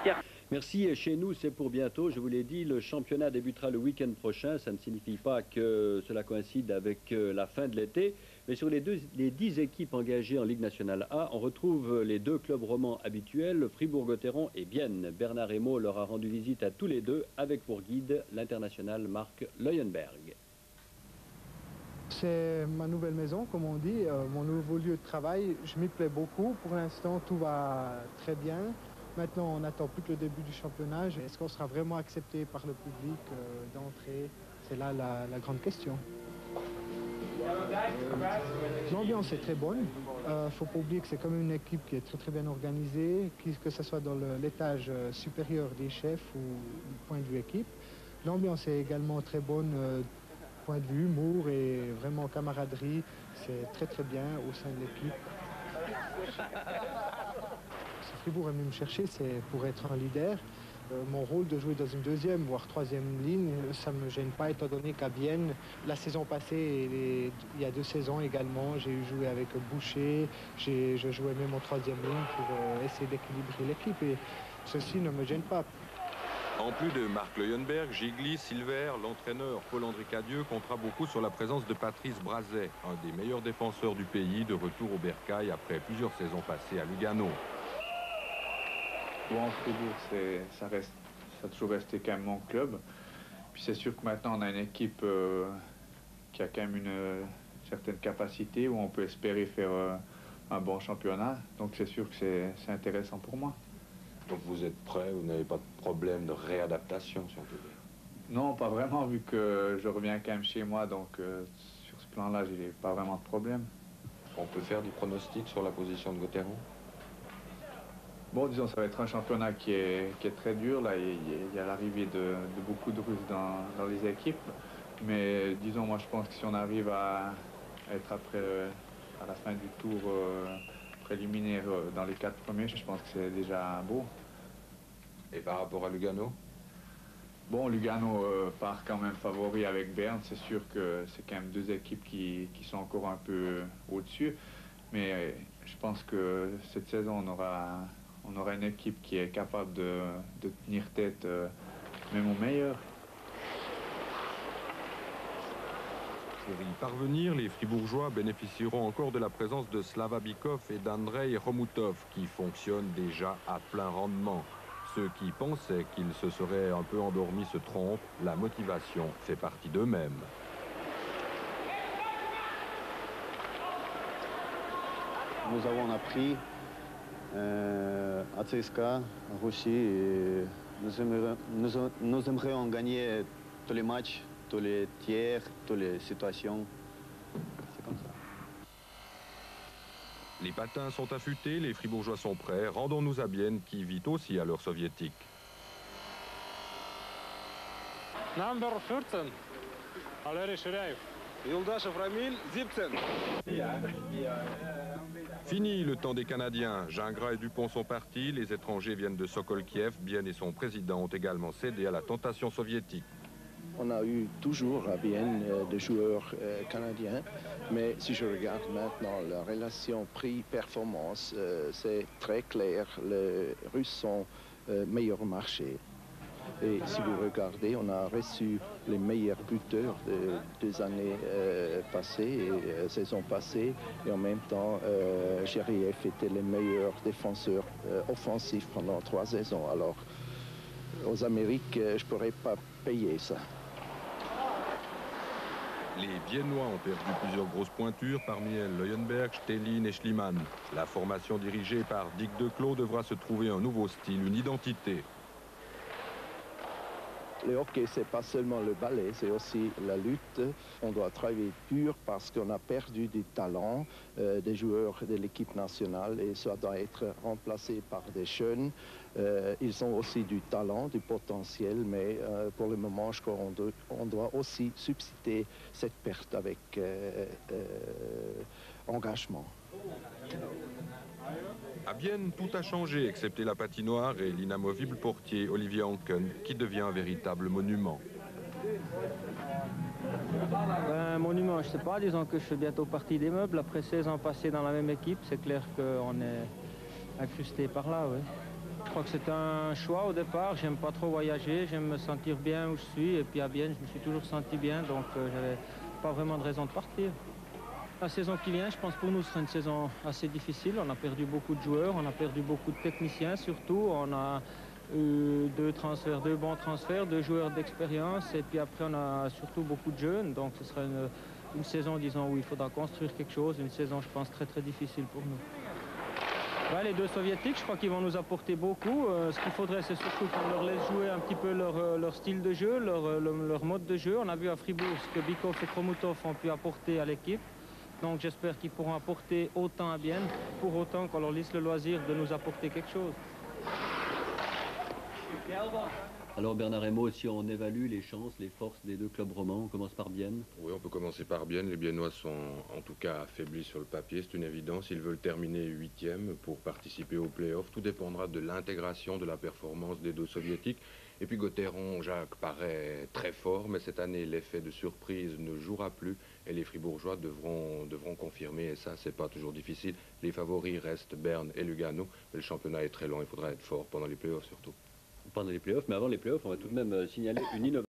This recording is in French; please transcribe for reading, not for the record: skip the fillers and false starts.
Pierre. Merci. Et chez nous, c'est pour bientôt. Je vous l'ai dit, le championnat débutera le week-end prochain. Ça ne signifie pas que cela coïncide avec la fin de l'été. Mais sur les 10 équipes engagées en Ligue nationale A, on retrouve les 2 clubs romans habituels, Fribourg-Gotteron et Bienne. Bernard Hémaud leur a rendu visite à tous les deux avec pour guide l'international Marc Leuenberg. C'est ma nouvelle maison, comme on dit, mon nouveau lieu de travail. Je m'y plais beaucoup. Pour l'instant, tout va très bien. Maintenant, on n'attend plus que le début du championnat. Est-ce qu'on sera vraiment accepté par le public d'entrée? C'est là la grande question. L'ambiance est très bonne. Il ne faut pas oublier que c'est comme une équipe qui est très bien organisée, que ce soit dans l'étage supérieur des chefs ou du point de vue équipe. L'ambiance est également très bonne. Point de vue, humour et vraiment camaraderie, c'est très bien au sein de l'équipe. Si Fribourg est venu me chercher, c'est pour être un leader. Mon rôle de jouer dans une deuxième, voire troisième ligne, ça ne me gêne pas, étant donné qu'à Bienne, la saison passée, et il y a 2 saisons également, j'ai joué avec Boucher, je jouais même en troisième ligne pour essayer d'équilibrer l'équipe, et ceci ne me gêne pas. En plus de Marc Leuenberg, Gigli, Silver, l'entraîneur Paul-André Cadieux comptera beaucoup sur la présence de Patrice Brazet, un des meilleurs défenseurs du pays, de retour au Bercail après plusieurs saisons passées à Lugano. Bon, Fribourg, ça a toujours resté quand même mon club. Puis c'est sûr que maintenant on a une équipe qui a quand même une certaine capacité, où on peut espérer faire un bon championnat. Donc c'est sûr que c'est intéressant pour moi. Donc vous êtes prêt, vous n'avez pas de problème de réadaptation, si on peut dire? Non, pas vraiment, vu que je reviens quand même chez moi, donc sur ce plan-là, j'ai pas vraiment de problème. On peut faire des pronostics sur la position de Gotteron? Bon, disons, ça va être un championnat qui est très dur. Là, il y a l'arrivée de beaucoup de Russes dans les équipes. Mais disons, moi, je pense que si on arrive à être à la fin du tour préliminaire dans les 4 premiers, je pense que c'est déjà beau. Et par rapport à Lugano? Bon, Lugano part quand même favori avec Berne. C'est sûr que c'est quand même 2 équipes qui sont encore un peu au-dessus. Mais je pense que cette saison, on aura une équipe qui est capable de tenir tête même au meilleur. Pour y parvenir, les Fribourgeois bénéficieront encore de la présence de Slava Bikov et d'Andrei Romutov, qui fonctionnent déjà à plein rendement. Ceux qui pensaient qu'ils se seraient un peu endormis se trompent, la motivation fait partie d'eux-mêmes. Nous avons appris à CSKA, en Russie, et nous aimerions gagner tous les matchs, tous les tiers, toutes les situations. C'est comme ça. Les patins sont affûtés, les Fribourgeois sont prêts. Rendons-nous à Bienne, qui vit aussi à l'heure soviétique. Number 14. Valeri Shiryaev. Yuldashev Ramil, 17. Fini le temps des Canadiens. Gingras et Dupont sont partis. Les étrangers viennent de Sokol-Kiev. Bienne et son président ont également cédé à la tentation soviétique. On a eu toujours à Bienne des joueurs canadiens, mais si je regarde maintenant la relation prix-performance, c'est très clair. Les Russes sont meilleurs au marché. Et si vous regardez, on a reçu les meilleurs buteurs des années passées, saisons passées, et en même temps, Shiryaev était le meilleur défenseur offensif pendant 3 saisons. Alors, aux Amériques, je ne pourrais pas payer ça. Les Viennois ont perdu plusieurs grosses pointures, parmi elles Leuenberg, Stellin et Schliemann. La formation dirigée par Dick Declos devra se trouver un nouveau style, une identité. Le hockey, c'est pas seulement le ballet, c'est aussi la lutte. On doit travailler dur parce qu'on a perdu du talent des joueurs de l'équipe nationale et ça doit être remplacé par des jeunes. Ils ont aussi du talent, du potentiel, mais pour le moment, je crois qu'on doit aussi substituer cette perte avec engagement. À Bienne, tout a changé, excepté la patinoire et l'inamovible portier Olivier Anken, qui devient un véritable monument. Un monument, je ne sais pas, disons que je fais bientôt partie des meubles. Après 16 ans passés dans la même équipe, c'est clair qu'on est incrusté par là, oui. Je crois que c'est un choix au départ. J'aime pas trop voyager, j'aime me sentir bien où je suis. Et puis à Bienne, je me suis toujours senti bien, donc j'avais pas vraiment de raison de partir. La saison qui vient, je pense pour nous, sera une saison assez difficile. On a perdu beaucoup de joueurs, on a perdu beaucoup de techniciens surtout. On a eu deux bons transferts, 2 joueurs d'expérience. Et puis après, on a surtout beaucoup de jeunes. Donc ce sera une saison, disons, où il faudra construire quelque chose. Une saison, je pense, très très difficile pour nous. Ouais, les 2 soviétiques, je crois qu'ils vont nous apporter beaucoup. Ce qu'il faudrait, c'est surtout qu'on leur laisse jouer un petit peu leur style de jeu, leur mode de jeu. On a vu à Fribourg ce que Bikov et Kromutov ont pu apporter à l'équipe. Donc j'espère qu'ils pourront apporter autant à Bienne, pour autant qu'on leur laisse le loisir de nous apporter quelque chose. Alors Bernard Hémau, si on évalue les chances, les forces des 2 clubs romans, on commence par Bienne. Oui, on peut commencer par Bienne. Les Biennois sont en tout cas affaiblis sur le papier, c'est une évidence. Ils veulent terminer 8e pour participer aux play-offs. Tout dépendra de l'intégration, de la performance des 2 soviétiques. Et puis Gauthieron, Jacques, paraît très fort, mais cette année, l'effet de surprise ne jouera plus et les Fribourgeois devront confirmer, et ça, c'est pas toujours difficile. Les favoris restent Berne et Lugano, mais le championnat est très long, il faudra être fort pendant les play-offs surtout. Pendant les play-offs, mais avant les play-offs, on va tout de même signaler une innovation.